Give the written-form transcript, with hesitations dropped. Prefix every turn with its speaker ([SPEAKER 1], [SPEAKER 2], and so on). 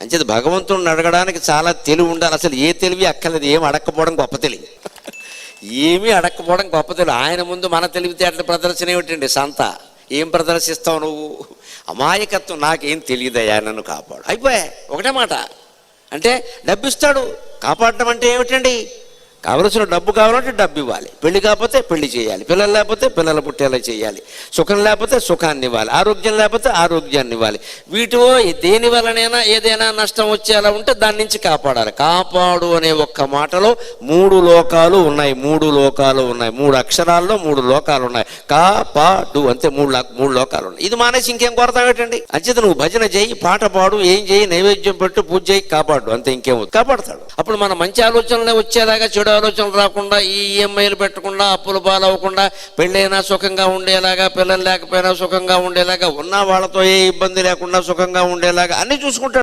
[SPEAKER 1] అంచేది భగవంతుడిని అడగడానికి చాలా తెలివి ఉండాలి. అసలు ఏ తెలివి అక్కర్లేదు, ఏం అడగకపోవడం గొప్ప తెలివి. ఏమీ అడగకపోవడం గొప్ప తెలివి. ఆయన ముందు మన తెలివితేటల ప్రదర్శన ఏమిటండి? సంత. ఏం ప్రదర్శిస్తావు నువ్వు? అమాయకత్వం. నాకేం తెలియదయ్యా, నన్ను కాపాడు. అయిపోయా, ఒకటే మాట. అంటే డబ్బు ఇస్తాడు. కాపాడటం అంటే ఏమిటండి? కావలసిన డబ్బు కావాలంటే డబ్బు ఇవ్వాలి, పెళ్లి కాకపోతే పెళ్లి చేయాలి, పిల్లలు లేకపోతే పిల్లలు పుట్టేలా చేయాలి, సుఖం లేకపోతే సుఖాన్ని ఇవ్వాలి, ఆరోగ్యం లేకపోతే ఆరోగ్యాన్ని ఇవ్వాలి. వీటిలో దేని వలనైనా ఏదైనా నష్టం వచ్చేలా ఉంటే దాని నుంచి కాపాడాలి. కాపాడు అనే ఒక్క మాటలో 3 లోకాలు ఉన్నాయి. 3 లోకాలు ఉన్నాయి. 3 అక్షరాల్లో 3 లోకాలు ఉన్నాయి. కాపాడు అంతే. 3 లోకాలు ఉన్నాయి. ఇది మానేసి ఇంకేం కొరతావు ఏంటండి? అంచేత నువ్వు భజన చేయి, పాట పాడు, ఏం చేయి, నైవేద్యం పెట్టు, పూజ చేయి, కాపాడు అంతే. ఇంకేమవుతుంది? కాపాడతాడు. అప్పుడు మన మంచి ఆలోచనలే వచ్చేలాగా, చెడు ఆలోచనలు రాకుండా, ఈ ఈఎంఐలు పెట్టకుండా, అప్పులు పాలవకుండా, పెళ్ళైనా సుఖంగా ఉండేలాగా, పిల్లలు లేకపోయినా సుఖంగా ఉండేలాగా, ఉన్న వాళ్ళతో ఏ ఇబ్బంది లేకుండా సుఖంగా ఉండేలాగా అన్నీ చూసుకుంటాడు.